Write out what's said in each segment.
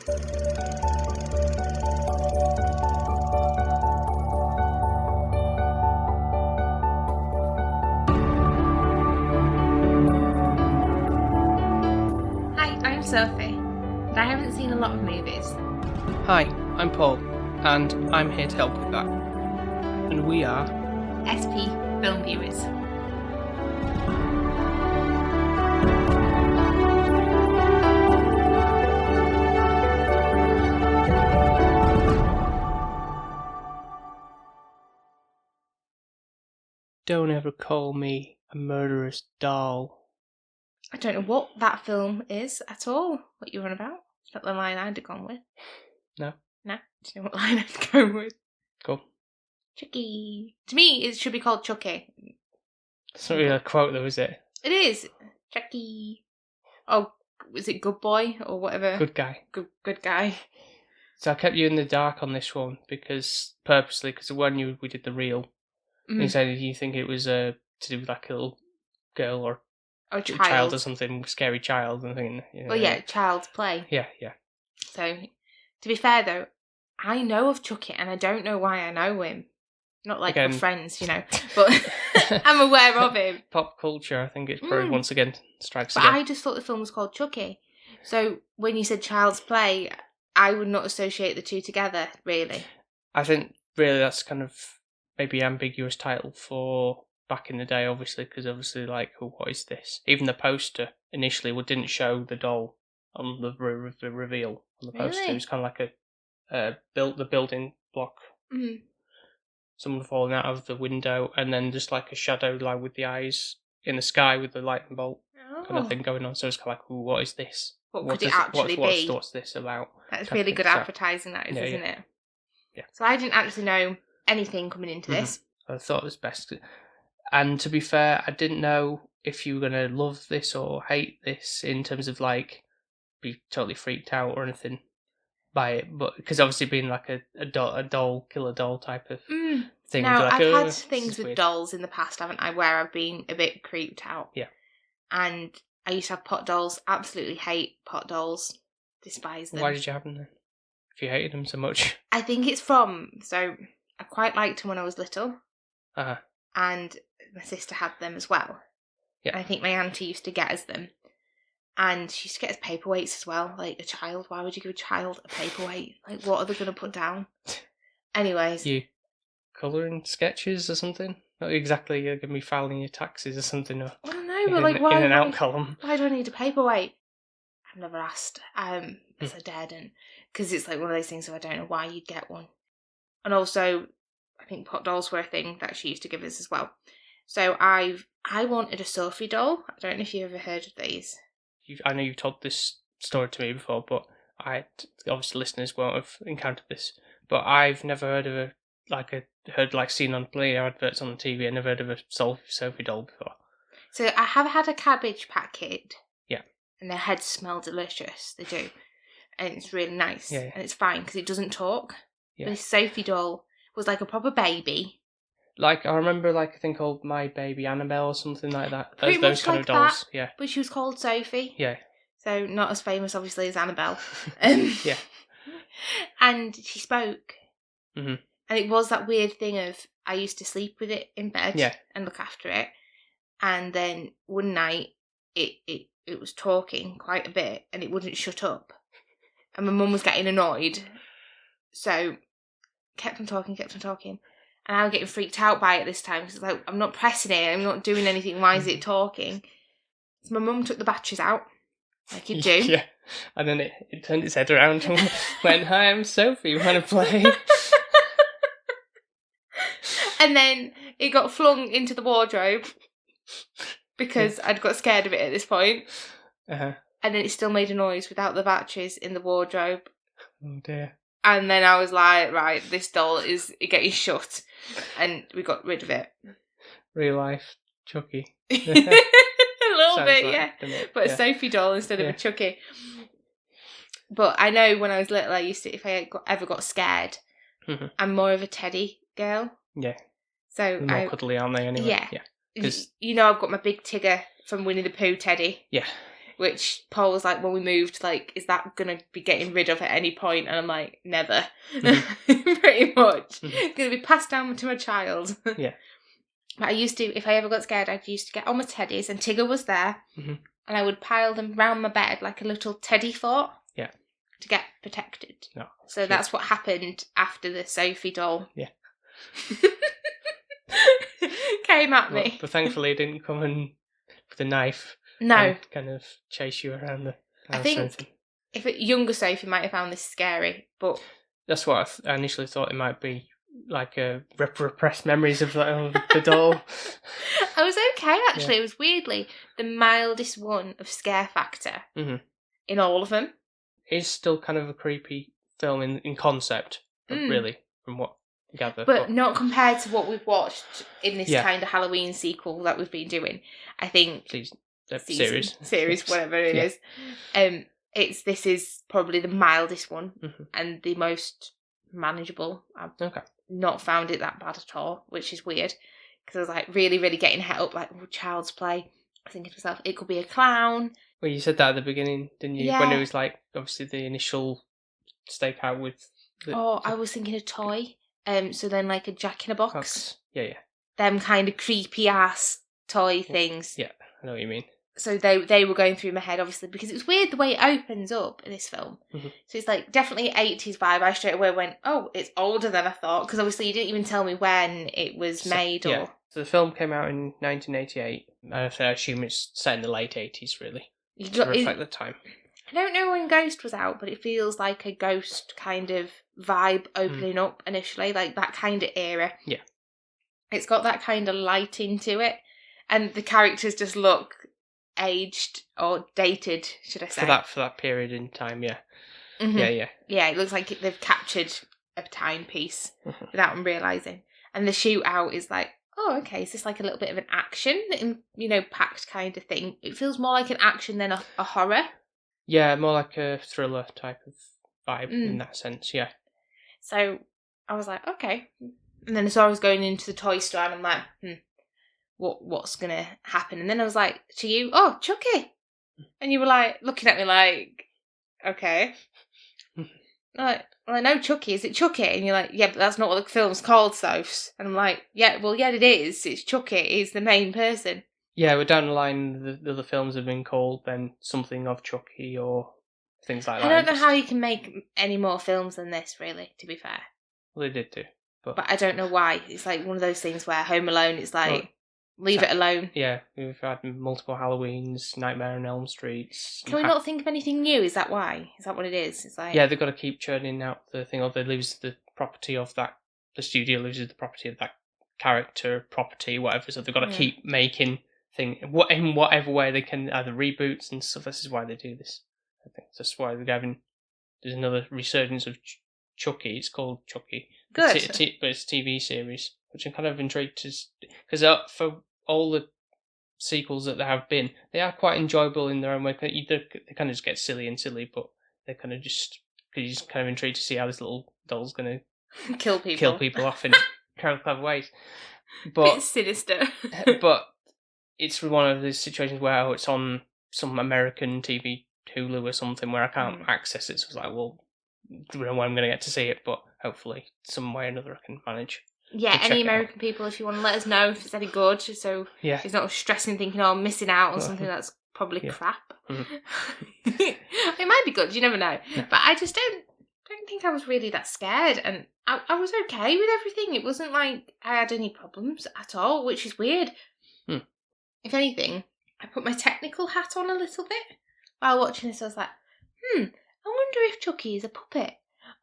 Hi, I'm Sophie, and I haven't seen a lot of movies. Hi, I'm Paul, and I'm here to help with that. And we are SP Film Viewers. Don't Ever Call Me a Murderous Doll. I don't know what that film is at all. What you're on about? It's not the line I'd have gone with. No? No? Do you know what line I'd go with? Cool. Chucky. To me, it should be called Chucky. It's not really a quote though, is it? It is. Chucky. Oh, was it Good Boy or whatever? Good guy. Good guy. So I kept you in the dark on this one because when we did the reel, you said you think it was to do with like a little girl or child or something, scary child, and thinking. Well, yeah, child's play. Yeah. So, to be fair though, I know of Chucky and I don't know why I know him. Not like we're friends, but I'm aware of him. Pop culture, I think it probably once again strikes But again. I just thought the film was called Chucky. So when you said child's play, I would not associate the two together, really. I think really that's kind of maybe ambiguous title for back in the day, obviously, because like, what is this? Even the poster initially didn't show the doll on the reveal on the poster. Really? It was kind of like the building block. Mm. Someone falling out of the window, and then just like a shadow, like with the eyes in the sky with the lightning bolt kind of thing going on. So it's kind of like, what is this? What could it actually be? What's this about? That's really good advertising, that is, isn't it? Yeah. So I didn't actually know anything coming into this. I thought it was best. And to be fair, I didn't know if you were going to love this or hate this in terms of like be totally freaked out or anything by it, but because obviously being like a doll, killer doll type of thing. Now, like, I've had things with dolls in the past, haven't I, where I've been a bit creeped out. Yeah. And I used to have pot dolls. Absolutely hate pot dolls. Despise them. Why did you have them then? If you hated them so much. I think it's so I quite liked them when I was little. Uh-huh. And my sister had them as well. Yeah. And I think my auntie used to get us them. And she used to get us paperweights as well. Like, a child, why would you give a child a paperweight? Like, what are they going to put down? Anyways. You colouring sketches or something? Not exactly you're going to be filing your taxes or something. Or I don't know, but like, why? In an out column. Why do I need a paperweight? I've never asked. Because I daredn't. Because it's like one of those things, so I don't know why you'd get one. And also, I think pot dolls were a thing that she used to give us as well. So I wanted a Sophie doll. I don't know if you've ever heard of these. I know you've told this story to me before, but obviously listeners won't have encountered this. But I've never heard of seen on plenty of adverts on the TV. I never heard of a Sophie doll before. So I have had a Cabbage Patch Kid. Yeah. And their heads smell delicious. They do. And it's really nice. Yeah. And it's fine because it doesn't talk. Yeah. But this Sophie doll was like a proper baby. Like, I remember like a thing called My Baby Annabelle or something like that. Pretty Those much kind like of dolls. that, Yeah. But she was called Sophie. Yeah. So not as famous, obviously, as Annabelle. Yeah. And she spoke. Mm-hmm. And it was that weird thing of, I used to sleep with it in bed and look after it. And then one night, it was talking quite a bit and it wouldn't shut up. And my mum was getting annoyed. So, kept on talking. And I was getting freaked out by it this time. Because it's like, I'm not pressing it. I'm not doing anything. Why is it talking? So my mum took the batteries out. Like you do. Yeah. And then it turned its head around and went, "Hi, I'm Sophie. Want to play?" And then it got flung into the wardrobe. Because I'd got scared of it at this point. Uh-huh. And then it still made a noise without the batteries in the wardrobe. Oh dear. And then I was like, right, this doll is getting shut. And we got rid of it. Real life Chucky. A little Sounds bit, like, yeah. But a Sophie doll instead of a Chucky. But I know when I was little, I used to, if I ever got scared, I'm more of a teddy girl. Yeah. So They're more cuddly, aren't they, anyway? Yeah. I've got my big Tigger from Winnie the Pooh teddy. Yeah. which Paul was like, when we moved, like, is that going to be getting rid of at any point? And I'm like, never. Pretty much. It's going to be passed down to my child. Yeah. But I used to, if I ever got scared, I used to get on my teddies, and Tigger was there, and I would pile them round my bed like a little teddy fort. Yeah. To get protected. No, so cute. That's what happened after the Sophie doll. Yeah. Came at me. But thankfully it didn't come in with a knife. No. And kind of chase you around the house. I think if a younger Sophie might have found this scary, but... That's what I initially thought it might be, like repressed memories of the doll. I was okay, actually. Yeah. It was weirdly the mildest one of scare factor in all of them. It's still kind of a creepy film in concept, really, from what I gather. But not compared to what we've watched in this kind of Halloween sequel that we've been doing. I think... Series, whatever it is. This is probably the mildest one and the most manageable. I've not found it that bad at all, which is weird. Because I was like really, really getting het up, like, child's play. I think to myself, it could be a clown. Well, you said that at the beginning, didn't you? Yeah. When it was like, obviously, the initial stakeout with... I was thinking a toy. So then like a Jack-in-a-Box. Yeah. Them kind of creepy-ass toy things. Yeah, I know what you mean. So they were going through my head, obviously, because it's weird the way it opens up in this film. So it's like definitely 80s vibe. I straight away went, oh, it's older than I thought, because obviously you didn't even tell me when it was made. Yeah. So the film came out in 1988. I assume it's set in the late 80s, really, to reflect the time. I don't know when Ghost was out, but it feels like a Ghost kind of vibe opening up initially, like that kind of era. Yeah. It's got that kind of lighting to it, and the characters just look aged or dated, should I say? For that period in time, yeah. Yeah. Yeah, it looks like they've captured a timepiece without them realising. And the shootout is like, oh, okay, is this like a little bit of an action, packed kind of thing? It feels more like an action than a horror. Yeah, more like a thriller type of vibe in that sense, yeah. So I was like, okay. And then so I was going into the toy store and I'm like, what's going to happen? And then I was like, to you, oh, Chucky. And you were like, looking at me like, okay. Like, well, I know Chucky. Is it Chucky? And you're like, yeah, but that's not what the film's called, Sophs. And I'm like, yeah, it is. It's Chucky. He's the main person. Yeah, we're down the line, the other films have been called then something of Chucky or things like that. I don't know how you can make any more films than this, really, to be fair. Well, they did too. But I don't know why. It's like one of those things where Home Alone is like, leave it alone. Yeah, we've had multiple Halloweens, Nightmare on Elm Street. Can we not think of anything new? Is that why? Is that what it is? It's like... Yeah, they've got to keep churning out the thing, or they lose the property of that. The studio loses the property of that character, property, whatever. So they've got to keep making things in whatever way they can, either reboots and stuff. This is why they do this. I think that's why they're having. There's another resurgence of Chucky. It's called Chucky. Good. But it's a TV series, which I'm kind of intrigued to, because for all the sequels that there have been, they are quite enjoyable in their own way. They kind of just get silly, but they're kind of just, because you're just kind of intrigued to see how this little doll's going to kill people off in clever ways. But it's sinister. But it's one of those situations where it's on some American TV, Hulu or something, where I can't access it. So it's like, well, I don't know when I'm going to get to see it, but hopefully some way or another I can manage. Yeah, any American people, if you want to let us know if it's any good, so he's not stressing, thinking, oh, I'm missing out on something that's probably crap. It might be good, you never know. No. But I just don't think I was really that scared, and I was okay with everything. It wasn't like I had any problems at all, which is weird. If anything, I put my technical hat on a little bit while watching this. I was like, I wonder if Chucky is a puppet,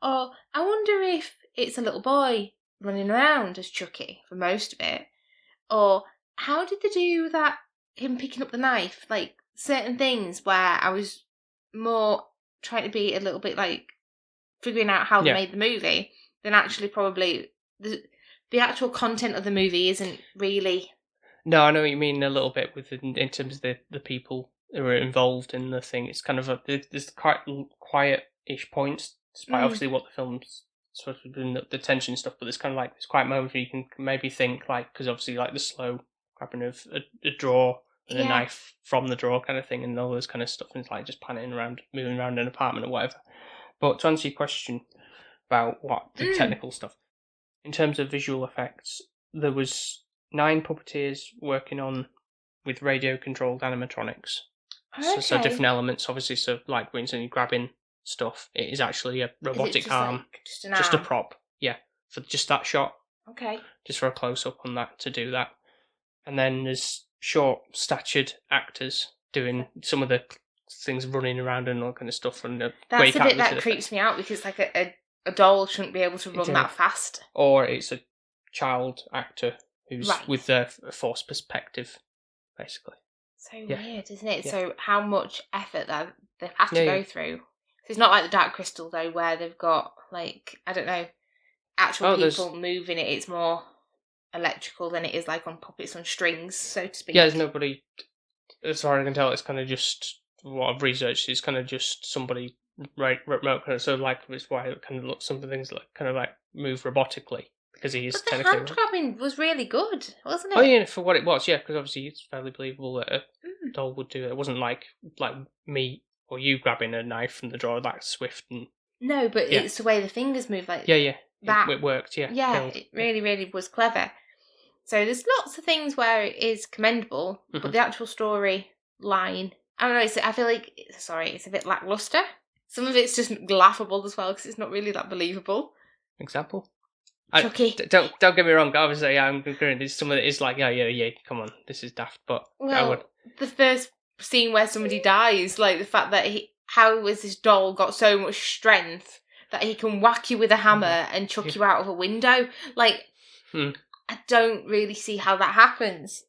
or I wonder if it's a little boy running around as Chucky for most of it, or how did they do that, him picking up the knife, like certain things where I was more trying to be a little bit like figuring out how they made the movie than actually probably the actual content of the movie isn't really. No, I know what you mean a little bit with in terms of the people who are involved in the thing. It's kind of there's quite quiet-ish points, despite obviously what the film's sort of doing, the tension and stuff, but there's kind of like this quiet moment where you can maybe think, like, because obviously like the slow grabbing of a drawer and a knife from the drawer kind of thing, and all this kind of stuff, and it's like just panning around, moving around an apartment or whatever. But to answer your question about what the technical stuff, in terms of visual effects, there was 9 puppeteers working on with radio-controlled animatronics. Okay. So different elements, obviously. So like when you're grabbing stuff, it is actually a robotic arm, like just a prop. Yeah, for just that shot. Okay. Just for a close-up on that to do that. And then there's short-statured actors doing some of the things, running around and all kind of stuff. And that's the bit that creeps me out, because like a doll shouldn't be able to run that fast. Or it's a child actor who's with a forced perspective, basically. So weird, isn't it? Yeah. So how much effort that they've had to go through. So it's not like the Dark Crystal, though, where they've got, like, I don't know, actual people moving it. It's more electrical than it is like on puppets on strings, so to speak. Yeah, there's nobody, as far as I can tell, it's kind of just what I've researched is kind of just somebody remote kind of, so like it's why it kind of looks, some things like kind of like move robotically, because he is but the hand grabbing was really good, wasn't it? Oh yeah, for what it was, yeah, because obviously it's fairly believable that a doll would do it. It wasn't like me or you grabbing a knife from the drawer that swift and. No, but it's the way the fingers move, like that. It worked, yeah. Yeah, it really was clever. So there's lots of things where it is commendable, but the actual story line, I don't know, I feel like, it's a bit lackluster. Some of it's just laughable as well, because it's not really that believable. Example? Chucky. Don't get me wrong, obviously I'm agreeing, there's some of it is like, yeah, come on, this is daft, but the first scene where somebody dies, like the fact that how has this doll got so much strength that he can whack you with a hammer and chuck you out of a window? Like, I don't really see how that happens,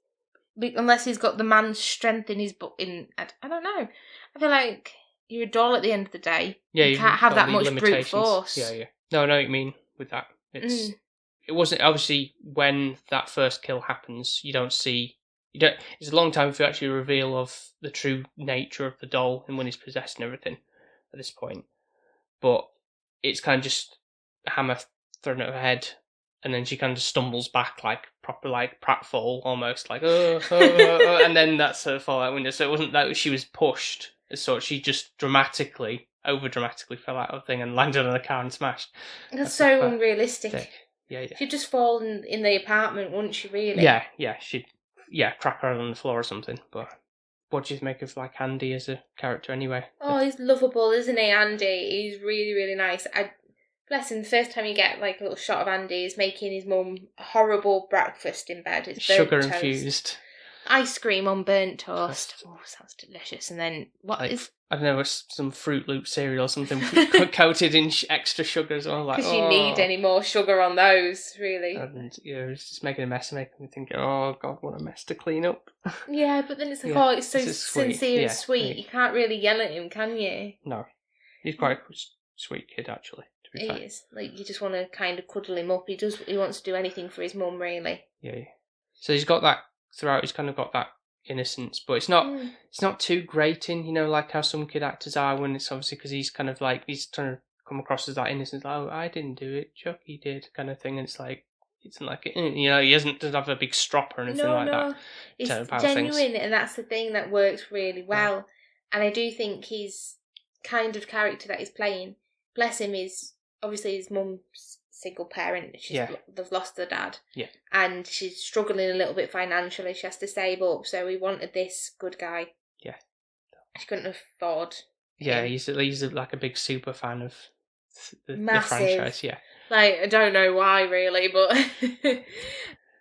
unless he's got the man's strength in his I don't know. I feel like you're a doll at the end of the day. Yeah, you can't have that much brute force. Yeah. No, I know what you mean with that. It wasn't, obviously, when that first kill happens, it's a long time for actually a reveal of the true nature of the doll and when he's possessed and everything at this point. But it's kind of just a hammer thrown at her head, and then she kind of stumbles back like proper like pratfall almost, like and then that's her fall out window. So it wasn't that she was pushed as such, she just over dramatically fell out of the thing and landed on a car and smashed. That's so unrealistic. Thick. Yeah. She'd just fall in the apartment, wouldn't she, really? Yeah, she'd crack her on the floor or something. But what do you make of like Andy as a character anyway? Oh, he's lovable, isn't he, Andy? He's really, really nice. Bless him, the first time you get like a little shot of Andy is making his mum a horrible breakfast in bed. It's sugar infused. Ice cream on burnt toast. Oh, sounds delicious. And then I don't know, some Fruit Loop cereal or something coated in extra sugar as well. Because you need any more sugar on those, really. And it's just making a mess and making me think, oh God, what a mess to clean up. Yeah, but then it's like, it's so sincere and sweet. You can't really yell at him, can you? No. He's quite a sweet kid, actually. He is. Like, you just want to kind of cuddle him up. He wants to do anything for his mum, really. Yeah. So he's got that throughout. He's kind of got that innocence, but it's not too grating, like how some kid actors are, when it's obviously because he's kind of like, he's trying to come across as that innocence, like, oh, I didn't do it, Chucky did, kind of thing. And it's like, he doesn't have a big strop or anything that. It's genuine, and that's the thing that works really well. Right. And I do think he's kind of character that he's playing, bless him, is obviously his mum's single parent. They've lost their dad. Yeah. And she's struggling a little bit financially. She has to save up. So he wanted this good guy. Yeah. She couldn't afford. Yeah, he's like a big super fan of the franchise. Yeah. Like, I don't know why really, but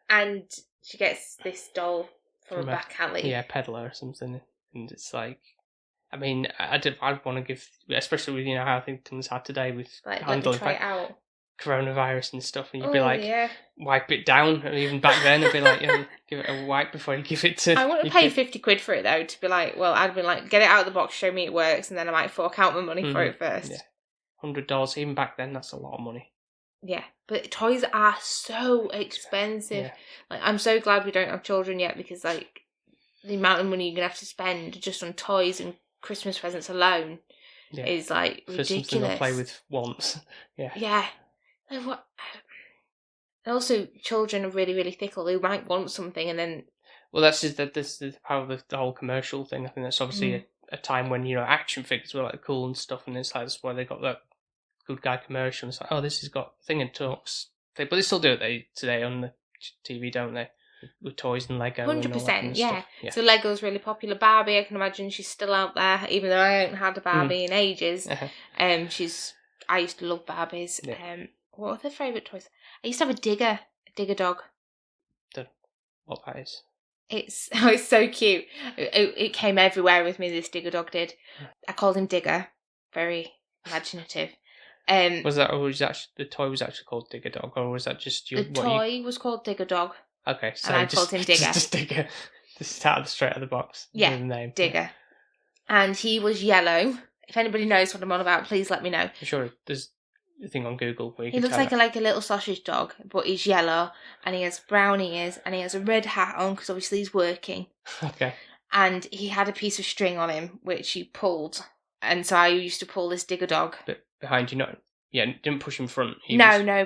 and she gets this doll from a back alley. Yeah, peddler or something, and it's like, I mean, I'd want to give, especially with how things are today with handling coronavirus and stuff, and you'd be like, wipe it down, and even back then, I'd be like, give it a wipe before you give it to. I wouldn't pay 50 quid for it though. To be like, well, I'd be like, get it out of the box, show me it works, and then I might fork out my money for it first. Yeah, $100 even back then. That's a lot of money. Yeah, but toys are so expensive. Yeah. Like, I'm so glad we don't have children yet, because like the amount of money you're gonna have to spend just on toys and Christmas presents alone is like ridiculous. For something they'll play with once. Yeah. Like, what? Also, children are really, really fickle. They might want something and then Well, that's just this is the power of the whole commercial thing. I think that's obviously a time when, you know, action figures were like cool and stuff, and it's like that's why they got that good guy commercial. It's like, oh, this has got thing and talks. But they still do it today on the TV, don't they? With toys and Lego and all that kind of stuff. Yeah. So Lego's really popular. Barbie, I can imagine she's still out there, even though I haven't had a Barbie in ages. I used to love Barbies. Yeah. What are their favourite toys? I used to have a digger dog. Don't know what that is. It's so cute. It came everywhere with me, this digger dog did. I called him Digger. Very imaginative. Was that, or was the toy was actually called Digger Dog, or was that just your... The toy was called Digger Dog. Okay, so and I called him Digger. Just Digger. Just straight out of the box. Yeah, the name. Digger. Yeah. And he was yellow. If anybody knows what I'm on about, please let me know. I'm sure there's a thing on Google where you he looks like a little sausage dog, but he's yellow, and he has brown ears, and he has a red hat on, because obviously he's working. Okay. And he had a piece of string on him, which he pulled. And so I used to pull this Digger dog. But behind you, not... Yeah, didn't push him in front.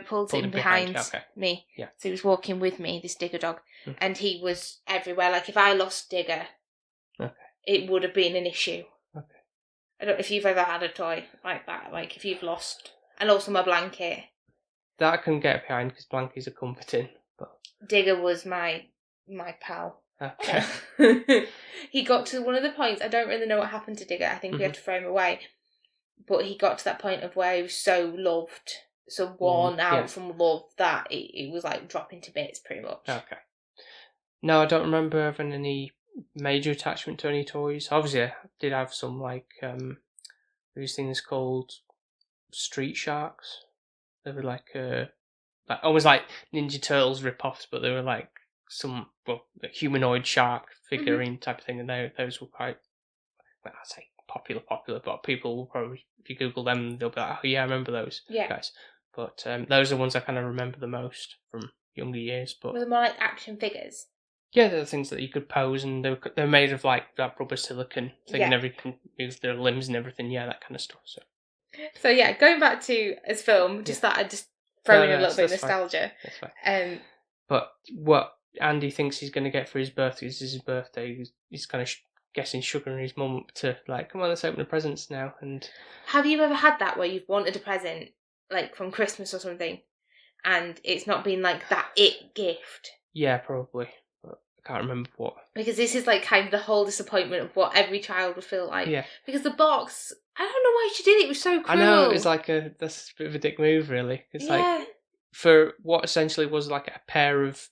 Pulled him behind me. Yeah. So he was walking with me, this Digger dog. And he was everywhere. Like, if I lost Digger, it would have been an issue. Okay. I don't know if you've ever had a toy like that. Like, if you've lost... And also my blanket. That I can get behind, because blankets are comforting. But Digger was my pal. Okay. He got to one of the points, I don't really know what happened to Digger. I think we had to throw him away. But he got to that point of where he was so loved, so worn out from love, that it was like dropping to bits, pretty much. Okay. No, I don't remember having any major attachment to any toys. Obviously, I did have some, like, these things called Street Sharks. They were like almost like Ninja Turtles rip-offs, but they were like a humanoid shark figurine type of thing, and those were quite, well, I'd say popular, but people will probably, if you Google them, they'll be like, oh yeah, I remember those guys. But those are the ones I kind of remember the most from younger years. But were they more like action figures? Yeah, they're the things that you could pose, and they're made of like that rubber silicone thing, and everything, move their limbs and everything, that kind of stuff. So yeah, going back to his film, just that I just throw in a little bit of nostalgia. That's fine. But what Andy thinks he's going to get for his birthday is his birthday. He's kind of guessing sugaring his mum up to, like, come on, let's open the presents now. And have you ever had that where you've wanted a present, like from Christmas or something, and it's not been like that gift? Yeah, probably. But I can't remember what. Because this is like kind of the whole disappointment of what every child would feel like. Yeah. Because the box, I don't know why she did it. It was so cruel. I know, it was like that's a bit of a dick move, really. It's like, for what essentially was like a pair of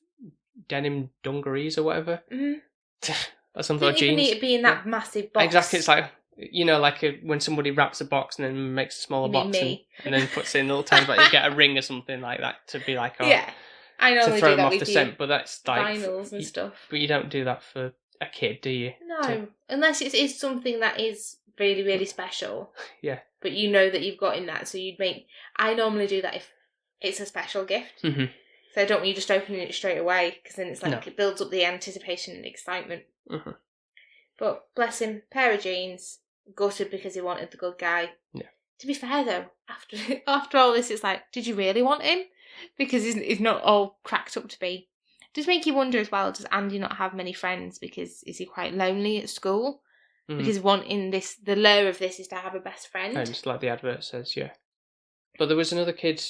denim dungarees or whatever. Mm-hmm. Or some sort of jeans. It didn't need to be in that massive box. Exactly, it's like, like when somebody wraps a box and then makes a smaller box and then puts it in little tiny, but you get a ring or something like that to be like, yeah, I normally to throw do them that off with the scent, but that's like vinyls and stuff. But you don't do that for a kid, do you? No, unless it is something that is really, really special. Yeah. But you know that you've got in that, so I normally do that if it's a special gift. Mm-hmm. So I don't want you just opening it straight away, because then it's like it builds up the anticipation and excitement. Mm-hmm. But bless him, pair of jeans, gutted because he wanted the good guy. Yeah. To be fair though, after all this, it's like, did you really want him? Because he's not all cracked up to be. It does make you wonder as well, does Andy not have many friends? Because is he quite lonely at school? Mm. Because wanting this, the lure of this is to have a best friend. And just like the advert says, yeah. But there was another kid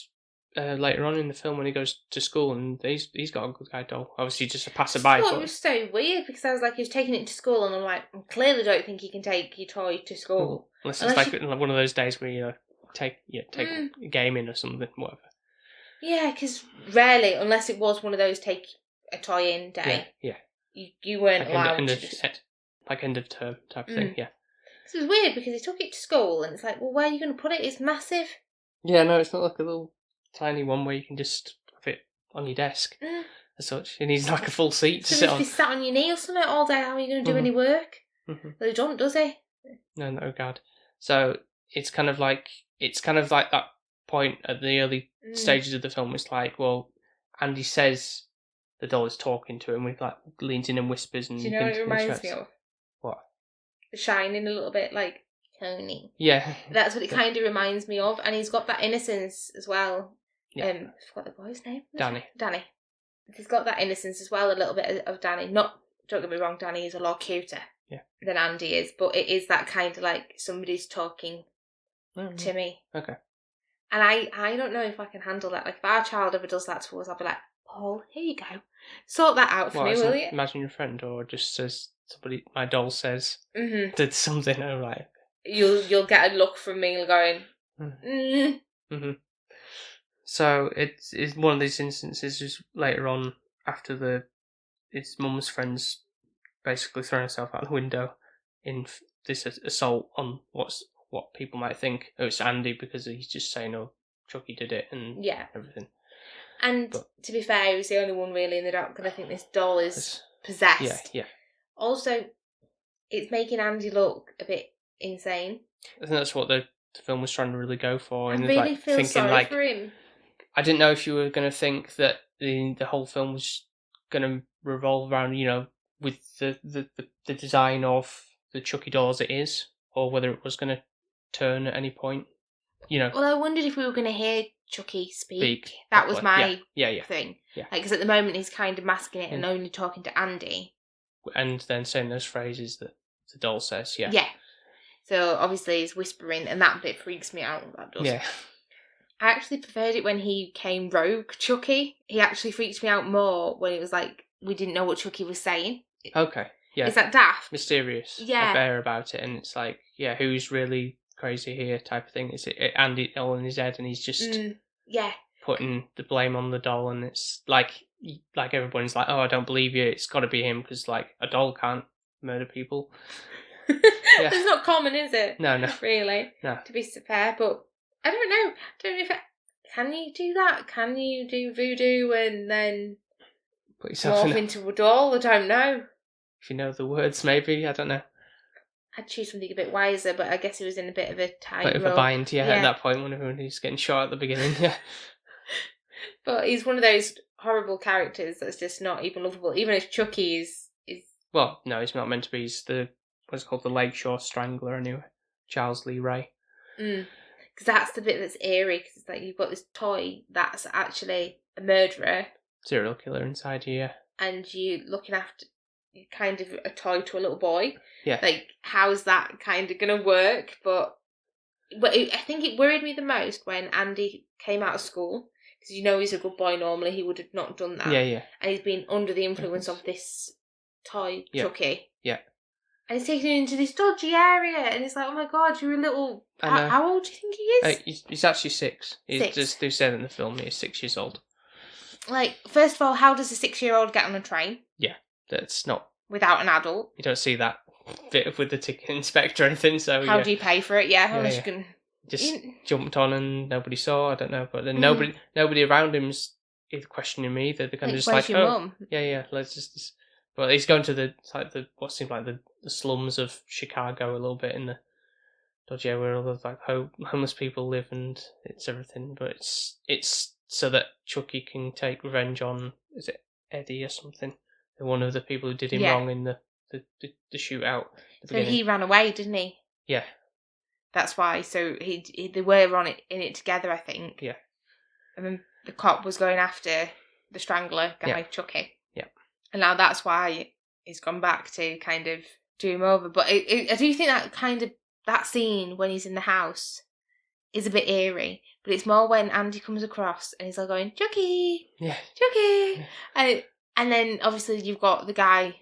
later on in the film when he goes to school, and he's got a good guy doll. Obviously, just a passerby. I thought it was so weird, because I was like, he was taking it to school, and I'm like, I clearly don't think you can take your toy to school. Unless it's like one of those days where you take a game in or something, whatever. Yeah, because rarely, unless it was one of those take a toy in day. Yeah. You weren't allowed to just... Like end of term type of thing, yeah. This was weird, because he took it to school, and it's like, well, where are you going to put it? It's massive. Yeah, no, it's not like a little tiny one where you can just have it on your desk as such. It needs like a full seat to sit on. If you sat on your knee or something all day, how are you going to do any work? Mm-hmm. Well, he don't, does he? No, no regard. So it's kind of like that point at the early stages of the film. It's like, well, Andy says the doll is talking to him, with like leans in and whispers. And do you know what it reminds me of? What? The Shining a little bit, like Tony. Yeah. That's what it kind of reminds me of, and he's got that innocence as well. Yeah. I forgot the boy's name. Danny. He's got that innocence as well, a little bit of Danny. Not don't get me wrong, Danny is a lot cuter Yeah. than Andy is, but it is that kind of like somebody's talking to me. Okay. And I don't know if I can handle that. Like, if our child ever does that to us, I'll be like, Paul, here you go. Sort that out for me, will you? Imagine your friend, or just says somebody, my doll says, did something, I'm like... You'll get a look from me going, So it's one of these instances just later on, after his mum's friends basically throwing herself out the window in this assault on what people might think, oh, it's Andy, because he's just saying, oh, Chucky did it and everything. And to be fair, he was the only one really in the dark, because I think this doll is possessed. Yeah. Also, it's making Andy look a bit insane. I think that's what the film was trying to really go for. I really feel sorry for him. I didn't know if you were going to think that the whole film was going to revolve around, with the design of the Chucky doll as it is, or whether it was going to turn at any point. Well, I wondered if we were going to hear Chucky speak. That was my thing. Yeah. Because at the moment he's kind of masking it and only talking to Andy. And then saying those phrases that the doll says, yeah. Yeah. So obviously he's whispering, and that bit freaks me out. That does. Yeah. I actually preferred it when he came rogue Chucky. He actually freaked me out more when it was like we didn't know what Chucky was saying. Okay. Yeah. Is that daft? Mysterious. Yeah. Affair about it, and it's like, yeah, who's really crazy here type of thing. Is it Andy all in his head, and he's just putting the blame on the doll, and it's like everybody's like, oh, I don't believe you, it's got to be him, because like a doll can't murder people. It's not common, is it? No. Really. No. To be fair, but I don't know. Can you do that? Can you do voodoo and then put yourself morph into a doll? I don't know. If you know the words, maybe, I don't know. I'd choose something a bit wiser, but I guess he was in a bit of a tight bit of a bind, at that point, when he's getting shot at the beginning, yeah. But he's one of those horrible characters that's just not even lovable. Even if Chucky is... Well, no, he's not meant to be. He's what's it called, the Lakeshore Strangler, anyway. Charles Lee Ray. Because that's the bit that's eerie, because it's like you've got this toy that's actually a murderer. Serial killer inside you, yeah. And you're looking after kind of a toy to a little boy. Yeah. Like, how's that kind of going to work? But I think it worried me the most when Andy came out of school, because he's a good boy normally, he would have not done that. Yeah. And he's been under the influence of this toy, Chucky. Yeah. And he's taken him into this dodgy area, and it's like, oh my god, you're a little... How old do you think he is? He's actually 6. They said in the film he's 6 years old. Like, first of all, how does a 6-year-old get on a train? Yeah, that's not... Without an adult. You don't see that bit with the ticket inspector or anything, so how do you pay for it? Unless you can... Just jumped on and nobody saw, I don't know, but then nobody around him's either questioning me, they're kind of just like, your mum? Yeah, let's just... Well, he's going to what seemed like the slums of Chicago a little bit, in the dodgy area where all those like homeless people live, and it's everything. But it's so that Chucky can take revenge on, is it Eddie or something? One of the people who did him wrong in the shootout. So he ran away, didn't he? Yeah. That's why. So they were in it together, I think. Yeah. And then the cop was going after the strangler guy, Chucky. Yeah. And now that's why he's gone back to kind of do him over. But I do think that scene when he's in the house is a bit eerie. But it's more when Andy comes across and he's like going, Chucky! Yeah. Chucky! Yeah. And then obviously you've got the guy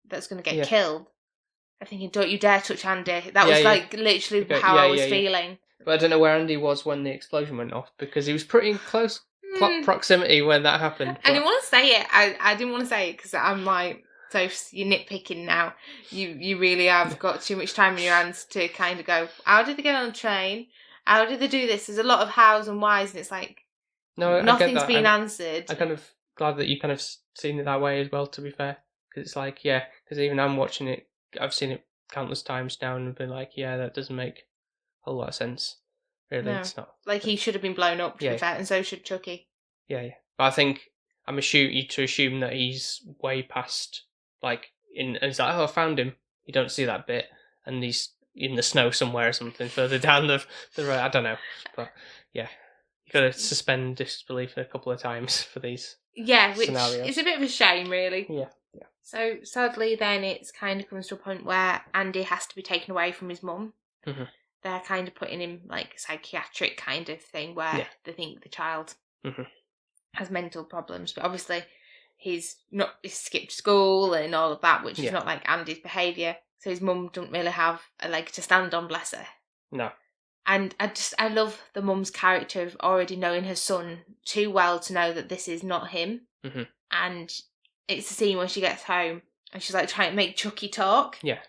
that's going to get killed. I'm thinking, don't you dare touch Andy. That was like literally how I was feeling. But I don't know where Andy was when the explosion went off, because he was pretty in close proximity when that happened. I didn't want to say it. I didn't want to say it because I'm like, so you're nitpicking now. You really have got too much time in your hands to kind of go, how did they get on the train? How did they do this? There's a lot of hows and whys, and it's like, nothing's been answered. I'm kind of glad that you kind of seen it that way as well, to be fair. Because it's like, because even I'm watching it, I've seen it countless times now and been like, that doesn't make a whole lot of sense. Really, no. It's not. Like, he should have been blown up, to be fair, and so should Chucky. Yeah. But I think I'm to assume that he's way past, like, and it's like, I found him. You don't see that bit, and he's in the snow somewhere or something further down the road. I don't know. But, you got to suspend disbelief a couple of times for these which scenarios. Is a bit of a shame, really. Yeah. So sadly, then it's kind of comes to a point where Andy has to be taken away from his mum. Mm-hmm. They're kind of putting him like psychiatric kind of thing where they think the child has mental problems, but obviously he's skipped school and all of that, which is not like Andy's behaviour. So his mum doesn't really have a leg to stand on, bless her. No. And I love the mum's character of already knowing her son too well to know that this is not him. Mm-hmm. And it's the scene when she gets home and she's like trying to make Chucky talk. Yeah.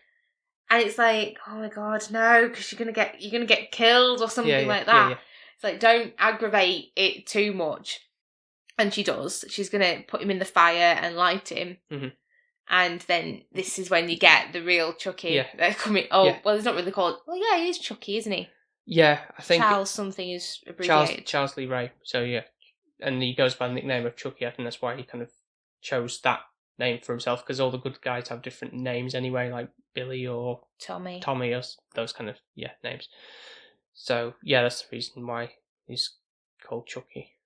And it's like, oh my god, no, because you're gonna get killed or something like that. Yeah. It's like, don't aggravate it too much. And she does. She's gonna put him in the fire and light him. Mm-hmm. And then this is when you get the real Chucky. Yeah. They're coming. Oh, well, it's not really called. Well, yeah, he is Chucky, isn't he? Yeah, I think Charles something is abbreviated. Charles Lee Ray. So yeah, and he goes by the nickname of Chucky. I think that's why he kind of chose that name for himself, because all the good guys have different names anyway, like Billy or Tommy or those kind of names. So yeah, that's the reason why he's called Chucky.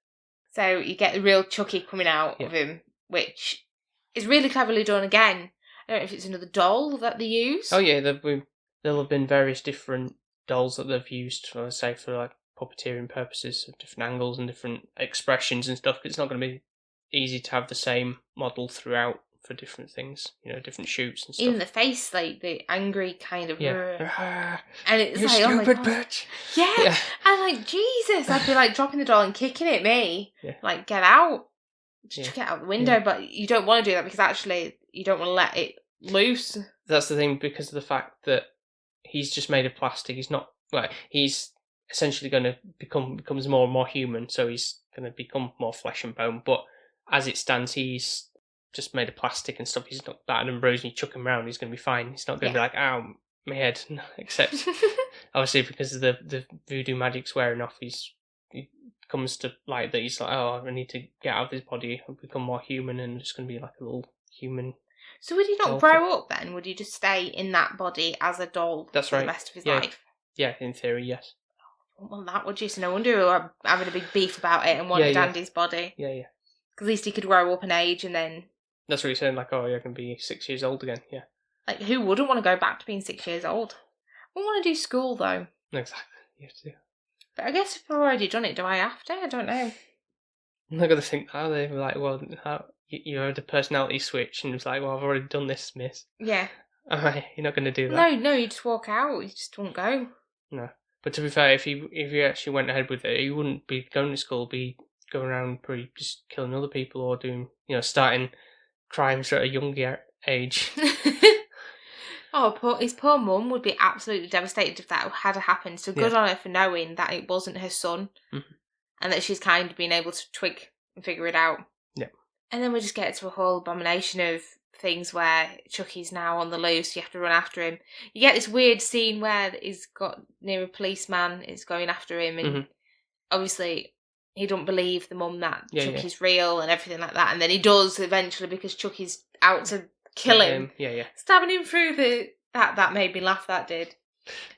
So you get the real Chucky coming out of him, which is really cleverly done again. I don't know if it's another doll that they use. Oh yeah, there'll have been various different dolls that they've used, let's say, for like puppeteering purposes, of different angles and different expressions and stuff. It's not going to be easy to have the same model throughout for different things, different shoots and stuff. Even the face, like the angry kind of, and it's you like, stupid oh my god, bitch. yeah. And like Jesus, I'd be like dropping the doll and kicking it. Like get out, just get out the window. But you don't want to do that because actually you don't want to let it loose. That's the thing, because of the fact that he's just made of plastic. He's not he's essentially going to becomes more and more human, so he's going to become more flesh and bone. But as it stands, he's just made of plastic and stuff. He's not battered and bruised. And you chuck him around, he's going to be fine. He's not going to be like, ow, my head. No, except obviously because of the voodoo magic's wearing off, he comes to light that he's like, oh, I need to get out of this body and become more human, and just going to be like a little human. So would he not grow up then? Would he just stay in that body as a doll for the rest of his life? Yeah, in theory, yes. Well, that would you. So no wonder we were having a big beef about it and wanted Andy's body. Yeah. At least he could grow up in age and then... That's what he's saying, like, oh, you're going to be 6 years old again, yeah. Like, who wouldn't want to go back to being 6 years old? I want to do school, though. Exactly, you have to. But I guess if I've already done it, do I have to? I don't know. I'm not going to think, are they? Like, well, you had a personality switch, and it's like, well, I've already done this, miss. Yeah. Alright, you're not going to do that. No, you just walk out. You just won't go. No. But to be fair, if you actually went ahead with it, you wouldn't be going to school, be going around probably just killing other people or doing, starting crimes at a young age. His poor mum would be absolutely devastated if that had happened. So good on her for knowing that it wasn't her son, and that she's kind of been able to twig and figure it out. Yeah. And then we just get to a whole abomination of things where Chucky's now on the loose. You have to run after him. You get this weird scene where he's got near a policeman is going after him, and obviously he don't believe the mum that Chucky's real and everything like that. And then he does eventually because Chucky's out to kill him. Yeah. Stabbing him through that made me laugh, that did.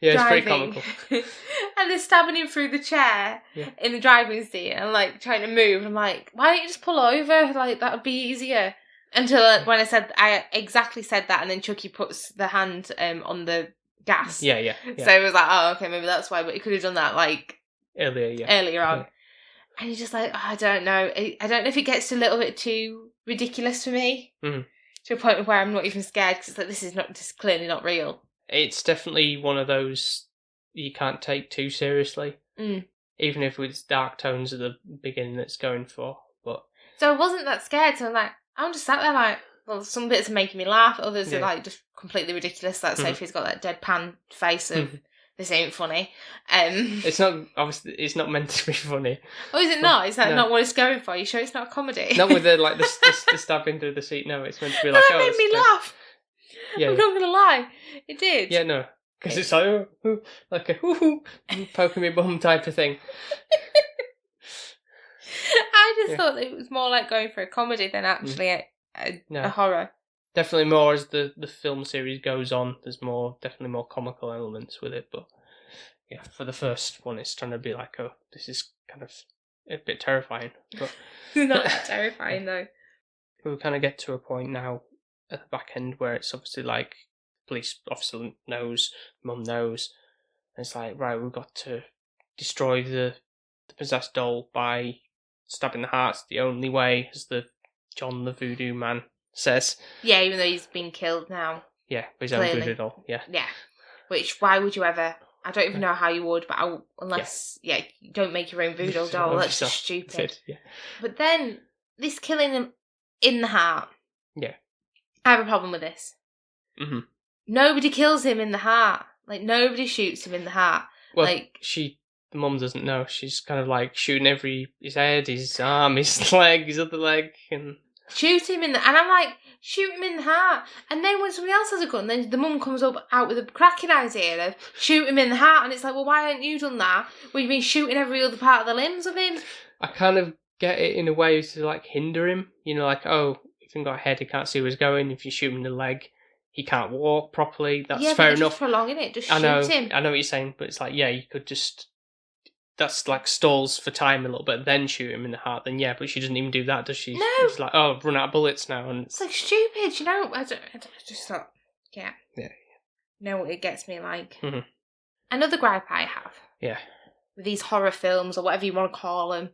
Yeah, it's pretty comical. And they're stabbing him through the chair in the driving seat and like trying to move. I'm like, why don't you just pull over? Like, that would be easier. Until when I exactly said that, and then Chucky puts the hand on the gas. Yeah. So it was like, oh, okay, maybe that's why. But he could have done that like earlier on. Yeah. And you're just like, oh, I don't know. I don't know if it gets a little bit too ridiculous for me to a point where I'm not even scared because it's like this is clearly not real. It's definitely one of those you can't take too seriously, even if it's dark tones at the beginning that's going for. But so I wasn't that scared. So I'm just sat there like, well, some bits are making me laugh, others are like just completely ridiculous. Like Sophie's got that deadpan face of this ain't funny. It's not obviously. It's not meant to be funny. Oh, is it not? Is that not what it's going for? Are you sure it's not a comedy? Not with the stabbing through the seat. No, it's meant to be like. That made me laugh. Yeah, I'm not gonna lie, it did. Yeah, no, because it's like like a poking me bum type of thing. I just thought that it was more like going for a comedy than actually a horror. Definitely more as the film series goes on. There's definitely more comical elements with it. But yeah, for the first one, it's trying to be like, oh, this is kind of a bit terrifying. But not terrifying though. We kind of get to a point now at the back end where it's obviously like police officer knows, mum knows, and it's like, right, we've got to destroy the possessed doll by stabbing the heart's the only way, as the John the Voodoo Man says. Yeah, even though he's been killed now. Yeah, his own voodoo doll. Yeah. Yeah. Which, why would you ever? I don't even know how you would, but unless you don't make your own voodoo doll. That's just stupid. Yeah. But then this killing him in the heart. Yeah. I have a problem with this. Mm-hmm. Nobody kills him in the heart. Like, nobody shoots him in the heart. Well, like, the mum doesn't know. She's kind of like shooting his head, his arm, his leg, his other leg, and shoot him in the... And I'm like, shoot him in the heart. And then when somebody else has a gun, then the mum comes out with a cracking idea of shoot him in the heart. And it's like, well, why haven't you done that? Well, you've been shooting every other part of the limbs of him. I kind of get it in a way to like hinder him. You know, like, oh, if he's got a head, he can't see where he's going. If you shoot him in the leg, he can't walk properly. That's fair enough. Just prolonging it. Just shoot him. I know what you're saying, but it's like, yeah, you could just... That's like stalls for time a little bit, then shoot him in the heart. Then yeah, but she doesn't even do that, does she? No. She's like, oh, I've run out of bullets now, and it's like stupid, you know. I just thought, yeah. You know what it gets me like. Mm-hmm. Another gripe I have. Yeah. With these horror films or whatever you want to call them,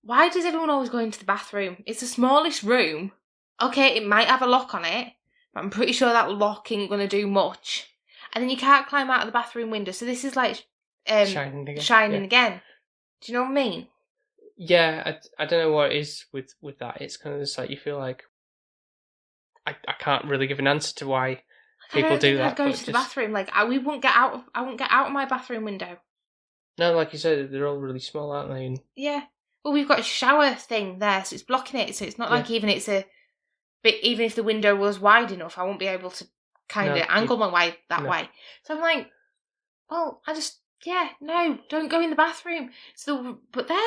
why does everyone always go into the bathroom? It's the smallest room. Okay, it might have a lock on it, but I'm pretty sure that lock ain't gonna do much. And then you can't climb out of the bathroom window. So this is like. Shining again. Do you know what I mean? Yeah, I don't know what it is with that. It's kind of just like you feel like I can't really give an answer to why people do that. I'd go to the bathroom. Like I wouldn't get out of my bathroom window. No, like you said, they're all really small, aren't they? And... Yeah. Well, we've got a shower thing there, so it's blocking it. So it's not like even if the window was wide enough, I won't be able to kind of angle my way that way. So I'm like, well, no, don't go in the bathroom. But their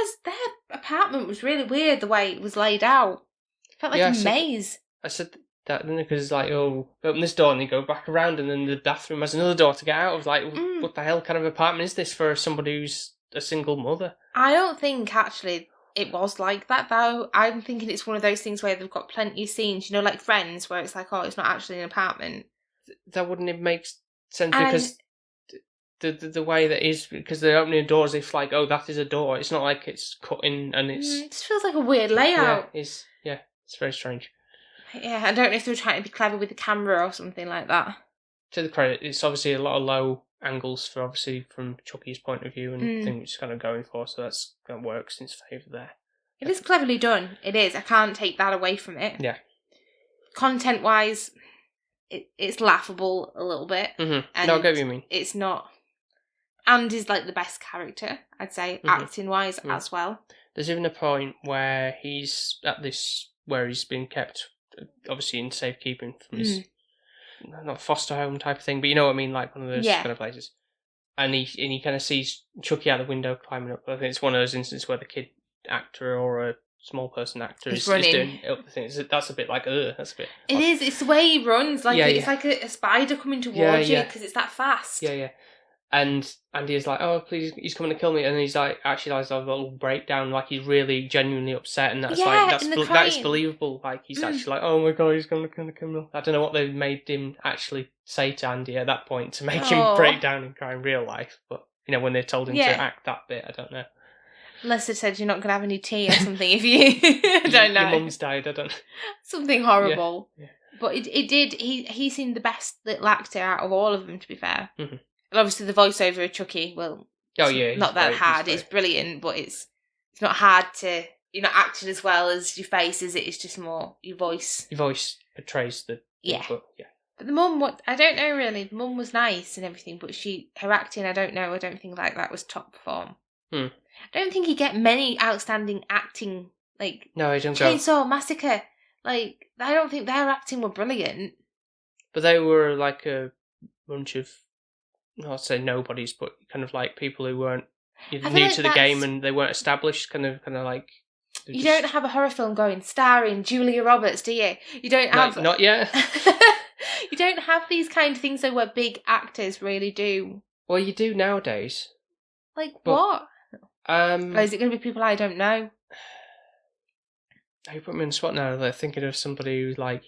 apartment was really weird the way it was laid out. It felt like a maze. I said that, didn't I? Because it's like, oh, open this door and you go back around and then the bathroom has another door to get out of. Like, what the hell kind of apartment is this for somebody who's a single mother? I don't think, actually, it was like that, though. I'm thinking it's one of those things where they've got plenty of scenes, you know, like Friends, where it's like, oh, it's not actually an apartment. That wouldn't it make sense because... The way that is, because they're opening a door as if like, oh, that is a door. It's not like it's cut in and it's... It just feels like a weird layout. It's very strange. Yeah, I don't know if they were trying to be clever with the camera or something like that. To the credit, it's obviously a lot of low angles for obviously from Chucky's point of view and thing which is kind of going for, so that's going to work in its favour there. It is cleverly done. It is. I can't take that away from it. Yeah. Content-wise, it's laughable a little bit. Mm-hmm. No, I get what you mean. It's not... Andy's like the best character, I'd say, acting-wise as well. There's even a point where he's at this, where he's been kept, obviously in safekeeping from his, not foster home type of thing, but you know what I mean, like one of those kind of places. And he kind of sees Chucky out the window climbing up. I think it's one of those instances where the kid actor or a small person actor is doing up the thing. That's a bit like, that's a bit... It is, it's the way he runs, like it's like a spider coming towards you, because it's that fast. Yeah. And Andy is like, oh, please, he's coming to kill me. And he's like, actually has a little breakdown, like he's really genuinely upset. And that's that is believable. Like he's actually like, oh my God, he's going to kill me. I don't know what they made him actually say to Andy at that point to make him break down and cry in real life. But, you know, when they told him to act that bit, I don't know. Unless they said you're not going to have any tea or something if you... I don't know. Your mum's died, I don't know. Something horrible. Yeah. But he seemed the best little actor out of all of them, to be fair. Mm-hmm. And obviously the voiceover of Chucky, not that hard. It's brilliant, but it's not hard to... You're not acting as well as your face, is it? It's just more your voice. Your voice portrays the... Yeah. But the mum, I don't know really. The mum was nice and everything, but her acting, I don't know. I don't think like that was top form. I don't think you get many outstanding acting, like... No, I don't Chainsaw Massacre. Like, I don't think their acting were brilliant. But they were like a bunch of... I'd say nobodies, but kind of like people who weren't new to the game and they weren't established, kind of like... You don't have a horror film going starring Julia Roberts, do you? You don't have... Not yet. You don't have these kind of things though where big actors really do. Well, you do nowadays. Like what? Or is it going to be people I don't know? You put me on the spot now. They're thinking of somebody who's like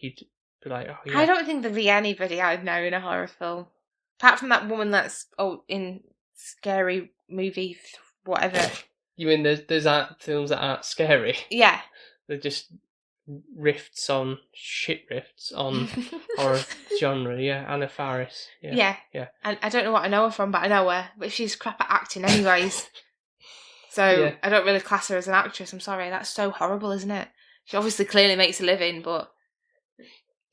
be like, oh yeah. I don't think there'd be anybody I'd know in a horror film. Apart from that woman that's in Scary Movie, whatever. You mean there's films that aren't scary? Yeah. They're just shit riffs on horror genre, yeah. Anna Faris. Yeah. And I don't know what I know her from, but I know her. But she's crap at acting anyways. So I don't really class her as an actress, I'm sorry. That's so horrible, isn't it? She obviously clearly makes a living, but...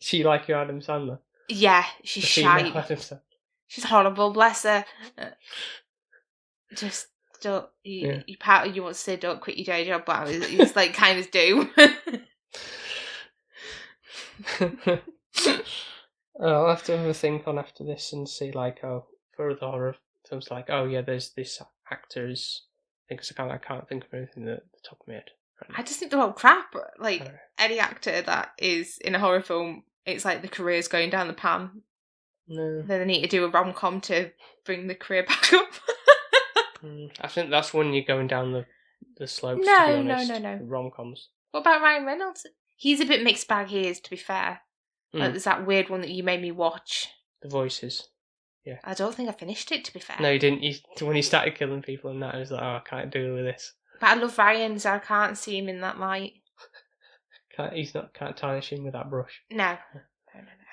She like your Adam Sandler? Yeah, she's shy. She's horrible, bless her. Just don't... You want to say don't quit your day job, but it's like kind of do. I'll have to have a think on after this and see, like, for the horror films, like, there's this actors. Because I can't think of anything at the top of my head. I just think they're all crap. Like, any actor that is in a horror film, it's like the career's going down the pan. No. Then they need to do a rom-com to bring the career back up. I think that's when you're going down the slopes, no, to be honest. No. Rom-coms. What about Ryan Reynolds? He's a bit mixed bag, he is, to be fair. Like, there's that weird one that you made me watch. The Voices. Yeah. I don't think I finished it, to be fair. No, you didn't. When he started killing people and that, I was like, I can't deal with this. But I love Ryan, so I can't see him in that light. Can't tarnish him with that brush. No.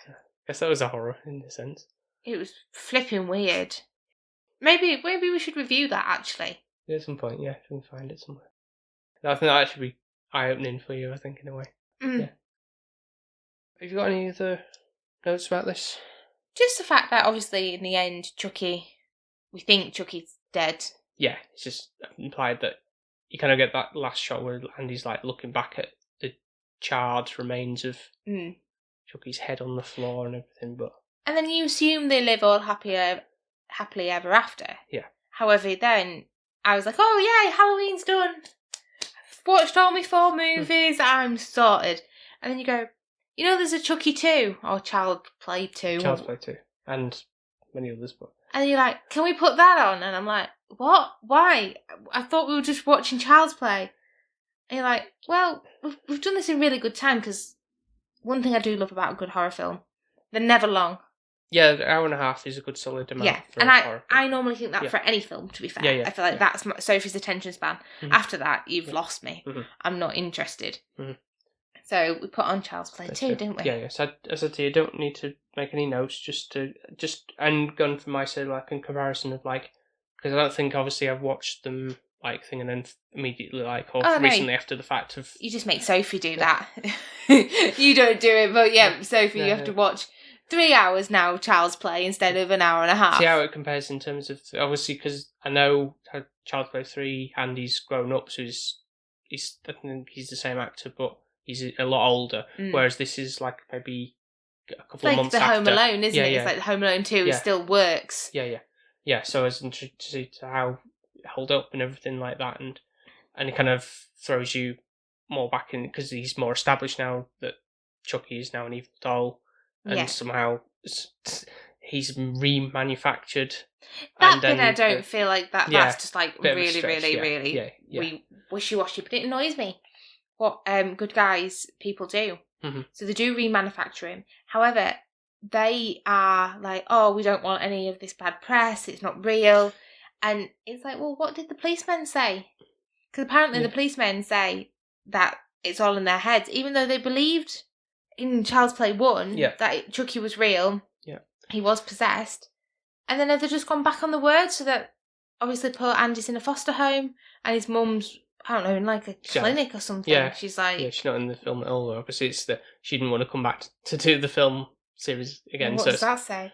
So, I guess that was a horror, in a sense. It was flipping weird. Maybe we should review that, actually. At some point, yeah, if we can find it somewhere. I think that'd actually be eye-opening for you, I think, in a way. Yeah. Have you got any other notes about this? Just the fact that, obviously, in the end, we think Chucky's dead. Yeah, it's just implied that you kind of get that last shot where Andy's, like, looking back at the charred remains of Chucky's head on the floor and everything, but... And then you assume they live all happily ever after. Yeah. However, then, I was like, oh, yay, Halloween's done. I've watched all my 4 movies, I'm sorted. And then you go... there's a Chucky 2, or Child Play 2. Child's Play 2, and many others, but... And you're like, can we put that on? And I'm like, what? Why? I thought we were just watching Child's Play. And you're like, well, we've done this in really good time, because one thing I do love about a good horror film, they're never long. Yeah, an hour and a half is a good solid amount for a horror film. I normally think that for any film, to be fair. I feel like that's Sophie's attention span. Mm-hmm. After that, you've lost me. Mm-hmm. I'm not interested. Mm-hmm. So we put on Child's Play 2, didn't we? Yeah. So as I said to you, don't need to make any notes. Just and gone for my sake, like in comparison of like, because I don't think obviously I've watched them like thing and then immediately like recently after the fact of. You just make Sophie do that. You don't do it, but Sophie, you have to watch 3 hours now Child's Play instead of an hour and a half. See how it compares in terms of obviously because I know Child's Play 3 Andy's grown up, so I think he's the same actor, but. He's a lot older, whereas this is like maybe a couple of months after. It's like the Home Alone, isn't it? It's like the Home Alone 2 still works. Yeah. So I was interested to see how it held up and everything like that, and it kind of throws you more back in because he's more established now that Chucky is now an evil doll, and somehow he's remanufactured. That bit I don't feel like that. That's just like really wishy-washy, but it annoys me. What good guys people do. Mm-hmm. So they do remanufacture him. However, they are like, oh, we don't want any of this bad press. It's not real. And it's like, well, what did the policemen say? Because apparently the policemen say that it's all in their heads, even though they believed in Child's Play 1 that Chucky was real. Yeah. He was possessed. And then they've just gone back on the word so that obviously poor Andy's in a foster home and his mum's I don't know, in like a clinic or something. Yeah. She's like... Yeah, she's not in the film at all, though. Obviously, it's that she didn't want to come back to do the film series again. What does that say?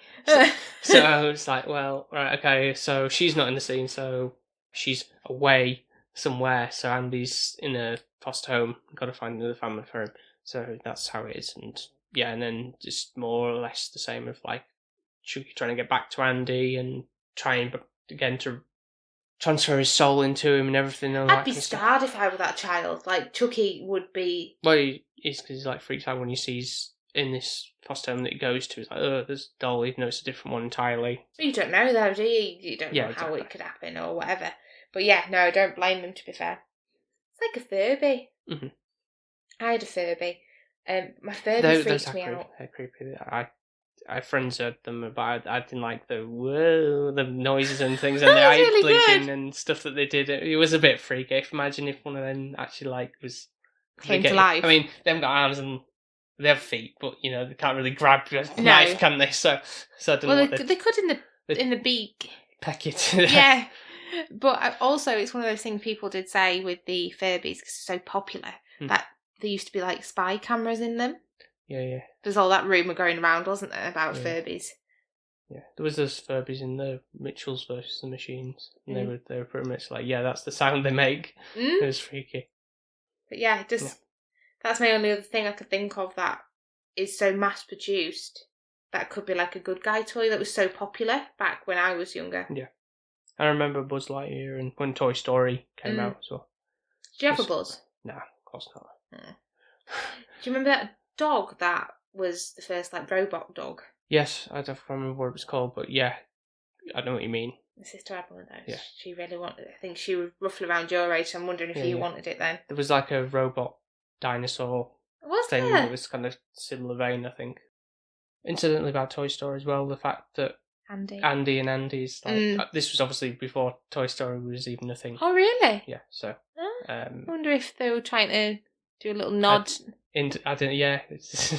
So it's like, well, right, okay, so she's not in the scene, so she's away somewhere, so Andy's in a foster home, got to find another family for him. So that's how it is. And then just more or less the same of like Chucky trying to get back to Andy and trying again to transfer his soul into him and everything. I'd be scarred if I were that child. Like, Chucky would be... Well, he's because he's like freaked out when he sees in this foster home that he goes to. He's like, oh, there's Dolly, even though it's a different one entirely. You don't know, though, do you? You don't know how it could happen or whatever. But no, don't blame them, to be fair. It's like a Furby. Mm-hmm. I had a Furby. My Furbies freaked me out. They're creepy. I friends had them, but I didn't like the noises and things and the eye really blinking good. and stuff that they did. It was a bit freaky. Imagine if one of them actually was came to life. I mean, they haven't got arms and they have feet, but they can't really grab a knife, can they? So I don't know. They could in the beak. Peck it. Yeah. But also, it's one of those things people did say with the Furbies, because they're so popular, that there used to be like spy cameras in them. Yeah. There's all that rumour going around, wasn't there, about Furbies? Yeah, there was those Furbies in the Mitchells versus the Machines, and they were pretty much like, that's the sound they make. It was freaky. But yeah, that's my only other thing I could think of that is so mass produced. That could be like a good guy toy that was so popular back when I was younger. Yeah. I remember Buzz Lightyear and when Toy Story came out as well. Did you have a Buzz? No, of course not. Do you remember that dog that was the first like robot dog? Yes, I don't remember what it was called, but yeah, I know what you mean. My sister had one of those. Yeah. She really wanted it. I think she was roughly around your age, so I'm wondering if you wanted it then. There was like a robot dinosaur thing that was kind of similar vein, I think. Incidentally about Toy Story as well, the fact that Andy and Andy's this was obviously before Toy Story was even a thing. Oh really? Yeah, so I wonder if they were trying to do a little nod. I don't. Yeah, it's a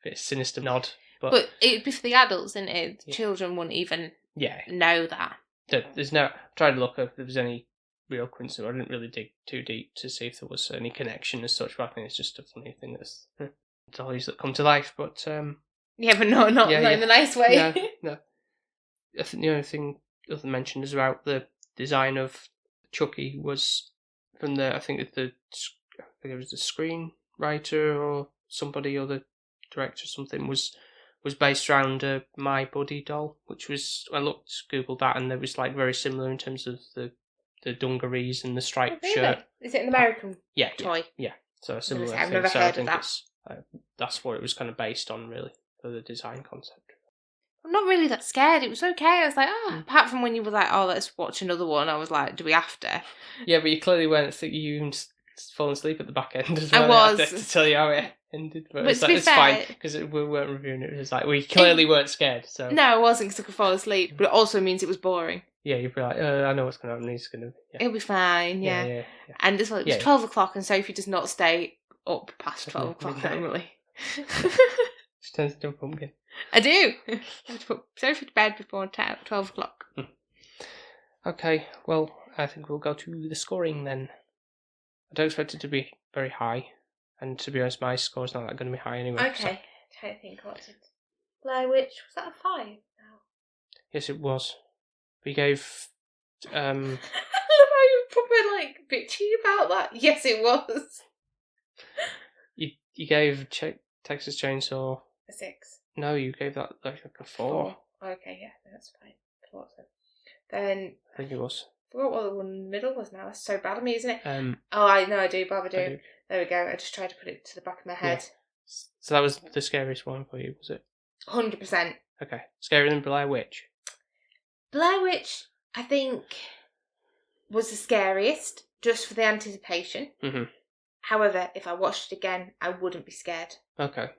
bit sinister nod, but it'd be for the adults, isn't it? Yeah. Children wouldn't even know that. There's no. I tried to look up if there was any real coincidence. I didn't really dig too deep to see if there was any connection as such. But I think it's just a funny thing that's dollies that come to life. But but not in a nice way. No. I think the only thing other mentioned is about the design of Chucky was from I think it was the screenwriter or somebody or the director or something was based around a My Buddy doll, which was, I googled that, and it was like very similar in terms of the dungarees and the striped shirt. Is it an American toy? Yeah. So a similar thing. I've never heard of that. That's what it was kind of based on, really, for the design concept. I'm not really that scared. It was okay. I was like, apart from when you were like, let's watch another one. I was like, do we have to? Yeah, but you clearly weren't. You falling asleep at the back end as well. I was. I have to tell you how it ended, but it's fair, fine because we weren't reviewing it. It was like we clearly weren't scared. So no, I wasn't because I could fall asleep. But it also means it was boring. Yeah, you'd be like, I know what's going to happen. He's going to. Yeah. It'll be fine. Yeah. And this one, it was 12 o'clock, and Sophie does not stay up past 12 o'clock normally. She turns into a pumpkin. I do. I have to put Sophie to bed before 12 o'clock. Okay, well, I think we'll go to the scoring then. I don't expect it to be very high, and to be honest, my score's not going to be high anyway. Okay, so. Trying to think what did Blair Witch, was that a 5? No. Yes, it was. We gave. I love how you probably bitchy about that. Yes, it was. You gave Texas Chainsaw a 6. No, you gave that like a 4. Okay, yeah, that's fine. Then I think it was. I forgot what the one in the middle was now. That's so bad of me, isn't it? I know I do, Babadook. There we go. I just tried to put it to the back of my head. Yeah. So that was the scariest one for you, was it? 100%. Okay. Scarier than Blair Witch? Blair Witch, I think, was the scariest, just for the anticipation. Mm-hmm. However, if I watched it again, I wouldn't be scared. Okay.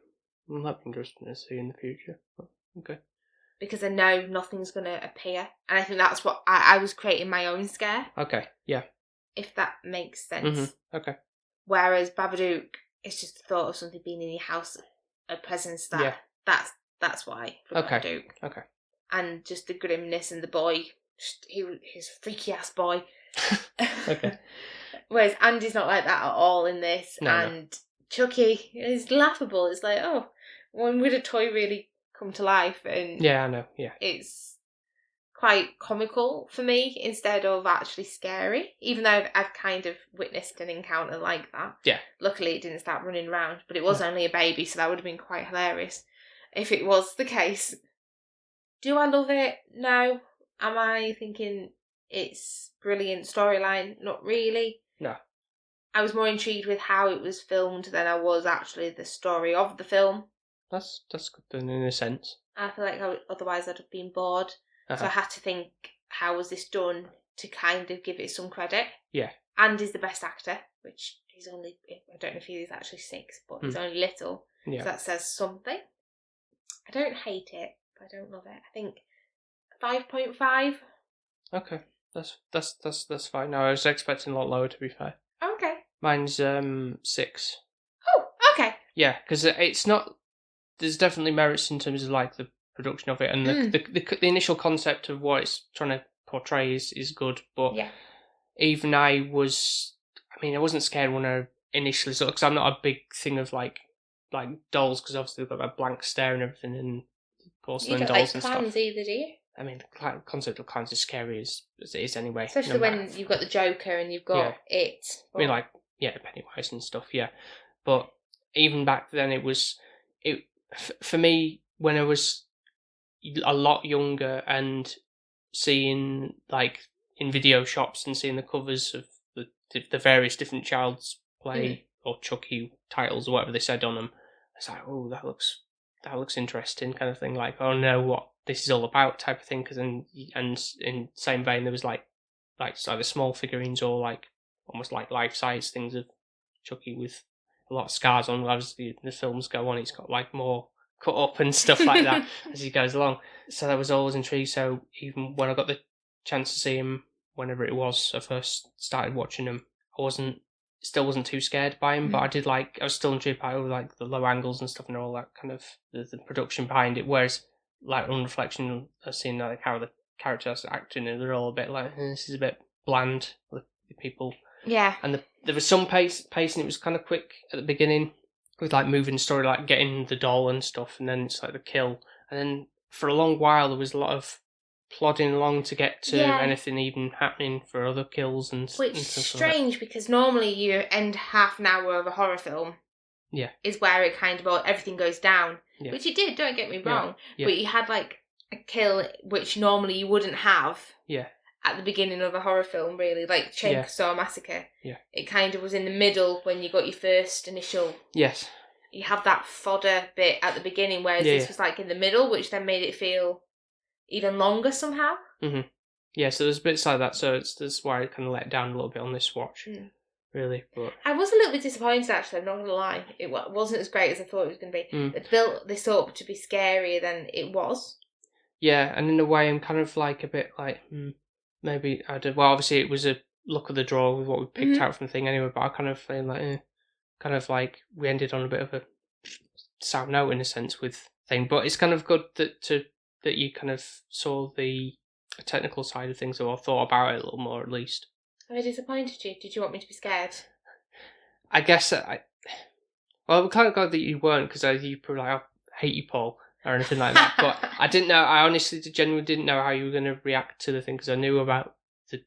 Well, that'd be interesting to see in the future. Okay. Because I know nothing's going to appear. And I think that's what I was creating my own scare. Okay, yeah. If that makes sense. Mm-hmm. Okay. Whereas Babadook, it's just the thought of something being in your house, a presence that's why for Babadook. Okay. And just the grimness and the boy, his freaky ass boy. Okay. Whereas Andy's not like that at all in this. No. Chucky is laughable. It's like, when would a toy really come to life? And yeah, I know. Yeah, it's quite comical for me instead of actually scary. Even though I've kind of witnessed an encounter like that. Yeah. Luckily, it didn't start running around, but it was only a baby, so that would have been quite hilarious if it was the case. Do I love it? No. Am I thinking it's brilliant storyline? Not really. No. I was more intrigued with how it was filmed than I was actually the story of the film. That's good then, in a sense. I feel like otherwise I'd have been bored. So I had to think, how was this done to kind of give it some credit? Yeah. Andy's the best actor, which he's only, I don't know if he is actually 6, but he's only little. Yeah. So that says something. I don't hate it, but I don't love it. I think 5.5. Okay, that's fine. No, I was expecting a lot lower, to be fair. Okay. Mine's 6. Oh, okay. Yeah, because it's not. There's definitely merits in terms of like the production of it, and the initial concept of what it's trying to portray is good. But even I wasn't scared when I initially saw it, because I'm not a big thing of like dolls, because obviously they've got that blank stare and everything, and porcelain dolls like and clowns stuff. either, do you? I mean, the concept of clowns is scary as it is anyway. Especially when you've got the Joker and you've got it. But... I mean, Pennywise and stuff, yeah. But even back then, for me, when I was a lot younger and seeing, like, in video shops and seeing the covers of the various different Child's Play or Chucky titles or whatever they said on them, it's like, oh, that looks interesting, kind of thing. Like, oh no, what this is all about, type of thing. Because and in same vein, there was like either small figurines or like almost like life size things of Chucky with a lot of scars on. As the films go on, he's got like more cut up and stuff like that as he goes along. So that was always intrigued. So even when I got the chance to see him, whenever it was I first started watching him, I still wasn't too scared by him, but I was still intrigued by like the low angles and stuff and all that kind of the production behind it. Whereas like on reflection, I've seen like how the characters are acting, and they're all a bit like, this is a bit bland, the people. Yeah. And there was some pace, and it was kind of quick at the beginning with like moving the story, like getting the doll and stuff, and then it's like the kill, and then for a long while there was a lot of plodding along to get to anything even happening for other kills and which is strange, because normally you end half an hour of a horror film is where it kind of everything goes down, which it did, don't get me wrong, but you had like a kill which normally you wouldn't have at the beginning of a horror film, really, like Chainsaw Massacre. It kind of was in the middle when you got your first initial you have that fodder bit at the beginning, whereas this was like in the middle, which then made it feel even longer somehow. Yeah, so there's bits like that, so that's why I kind of let down a little bit on this watch, really. But I was a little bit disappointed, actually, I'm not going to lie. It wasn't as great as I thought it was going to be. They built this up to be scarier than it was. Yeah, and in a way I'm kind of like a bit like, maybe I did. Well, obviously it was a luck of the draw with what we picked out from the thing anyway, but I kind of feel like, kind of like we ended on a bit of a sour note in a sense with thing, but it's kind of good that you kind of saw the technical side of things, or thought about it a little more at least. Have I disappointed you? Did you want me to be scared? I guess I'm kind of glad that you weren't, because you probably like, I hate you, Paul, or anything like that. But I didn't know. I honestly, genuinely didn't know how you were going to react to the thing, because I knew about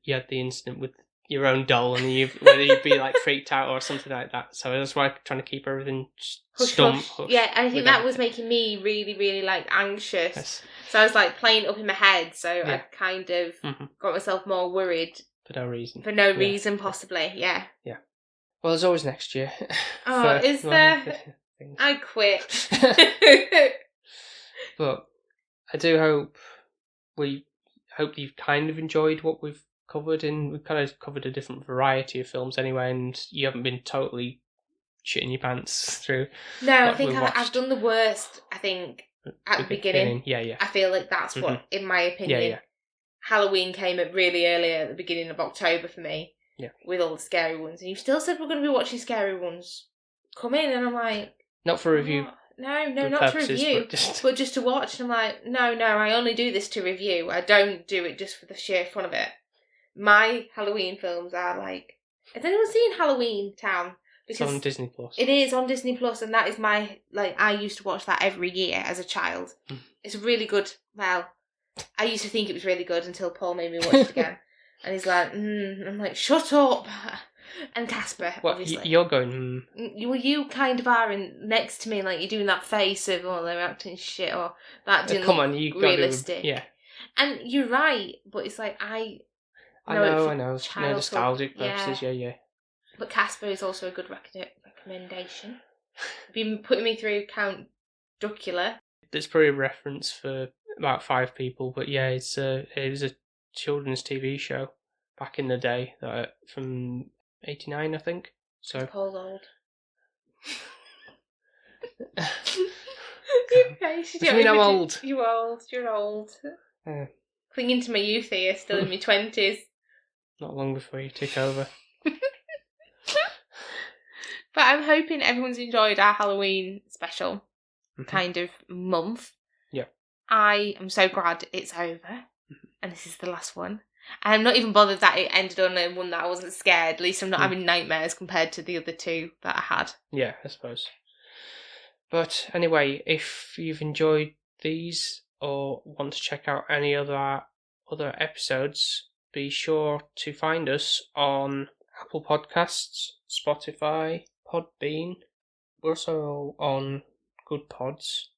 you had the incident with your own doll, and whether you'd be like freaked out or something like that. So that's why I'm trying to keep everything hush. Yeah, I think that was making me really, really like anxious. Yes. So I was like playing up in my head. So I kind of got myself more worried for no reason. For no reason, possibly. Yeah. Yeah. Well, there's always next year. Oh, is there? I quit. But I do hope you've kind of enjoyed what we've covered, and we've kind of covered a different variety of films anyway, and you haven't been totally shitting your pants through. No, I think I've done the worst, I think, at the beginning. Yeah. I feel like that's what, in my opinion, Halloween came at really early at the beginning of October for me. Yeah. With all the scary ones. And you still said we're going to be watching scary ones. Come in, and I'm like... Not for review. No, not to review, but just to watch. And I'm like, no, I only do this to review. I don't do it just for the sheer fun of it. My Halloween films are like... Has anyone seen Halloween Town? Because it's on Disney Plus. It is on Disney Plus, and that is my... Like, I used to watch that every year as a child. It's really good. Well, I used to think it was really good until Paul made me watch it again. And he's like, I'm like, shut up. And Casper, obviously. You're going, Well, you kind of are next to me, like you're doing that face of, they're acting shit, or that didn't look realistic. Yeah. And you're right, but it's like, I know. Nostalgic purposes, yeah. But Casper is also a good recommendation. Been putting me through Count Duckula. There's probably a reference for about 5 people, but yeah, it was a children's TV show back in the day, from 89, I think. So Paul's old. You mean I'm old? You're old. You're old. Clinging to my youth here, still in my 20s. Not long before you took over. But I'm hoping everyone's enjoyed our Halloween special kind of month. Yeah. I am so glad it's over. And this is the last one. And I'm not even bothered that it ended on one that I wasn't scared. At least I'm not having nightmares compared to the other two that I had. Yeah, I suppose. But anyway, if you've enjoyed these or want to check out any other episodes, be sure to find us on Apple Podcasts, Spotify, Podbean. We're also on Good Pods,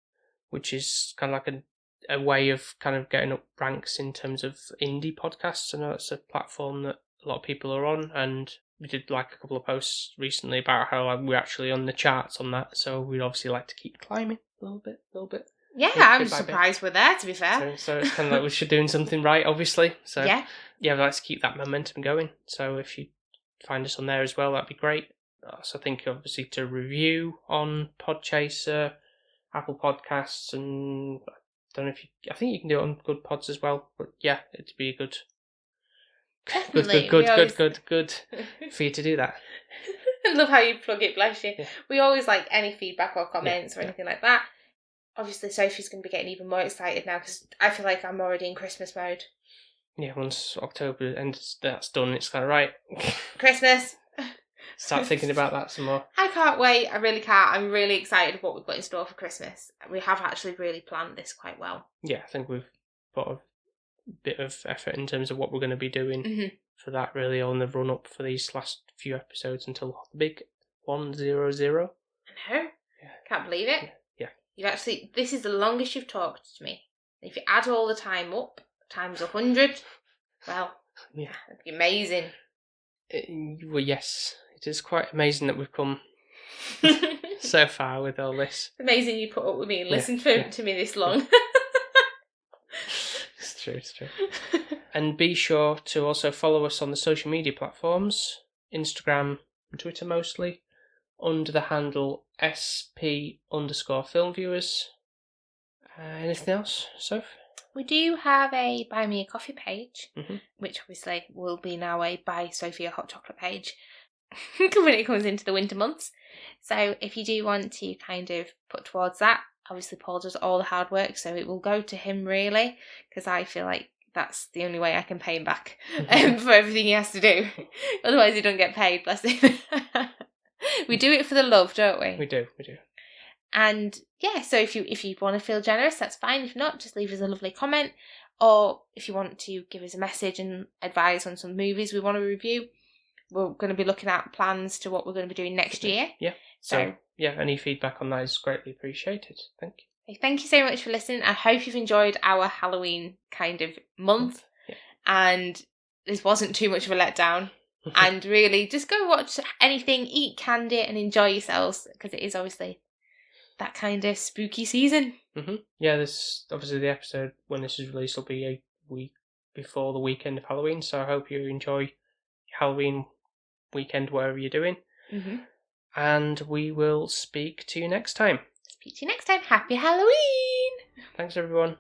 which is kind of like a way of kind of getting up ranks in terms of indie podcasts. I know it's a platform that a lot of people are on, and we did like a couple of posts recently about how we're actually on the charts on that, so we'd obviously like to keep climbing a little bit. Yeah, I'm surprised we're there, to be fair. So it's kind of like we're doing something right, obviously. So yeah, we'd like to keep that momentum going. So if you find us on there as well, that'd be great. So I think obviously to review on Podchaser, Apple Podcasts, and I don't know I think you can do it on Good Pods as well. But yeah, it'd be good for you to do that. I love how you plug it, bless you. Yeah. We always like any feedback or comments or anything like that. Obviously, Sophie's going to be getting even more excited now because I feel like I'm already in Christmas mode. Yeah, once October ends, that's done. It's kind of right. Christmas. Start thinking about that some more. I can't wait. I really can't. I'm really excited what we've got in store for Christmas. We have actually really planned this quite well. Yeah, I think we've put a bit of effort in terms of what we're going to be doing for that, really, on the run-up for these last few episodes until the big 100. I know. Yeah. Can't believe it. Yeah. This is the longest you've talked to me. If you add all the time up, times 100, well, yeah, it'd be amazing. Well, yes. It is quite amazing that we've come so far with all this. It's amazing you put up with me and listened to me this long. It's true. And be sure to also follow us on the social media platforms, Instagram and Twitter mostly, under the handle SP_filmviewers. Anything else, Soph? We do have a Buy Me a Coffee page, which obviously will be now a Buy Sophie a Hot Chocolate page when it comes into the winter months. So if you do want to kind of put towards that, obviously Paul does all the hard work, so it will go to him really, because I feel like that's the only way I can pay him back for everything he has to do. Otherwise he don't get paid, bless him. We do it for the love, don't we? We do. And yeah, so if you want to feel generous, that's fine. If not, just leave us a lovely comment. Or if you want to give us a message and advise on some movies we want to review, we're going to be looking at plans to what we're going to be doing next year. Yeah. So yeah, any feedback on that is greatly appreciated. Thank you. Thank you so much for listening. I hope you've enjoyed our Halloween kind of month. Yeah. And this wasn't too much of a letdown. And really, just go watch anything, eat candy and enjoy yourselves, because it is obviously that kind of spooky season. Yeah, this obviously the episode when this is released will be a week before the weekend of Halloween, so I hope you enjoy Halloween weekend wherever you're doing. And we will speak to you next time. Happy Halloween! Thanks everyone.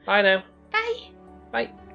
Bye now. Bye. Bye.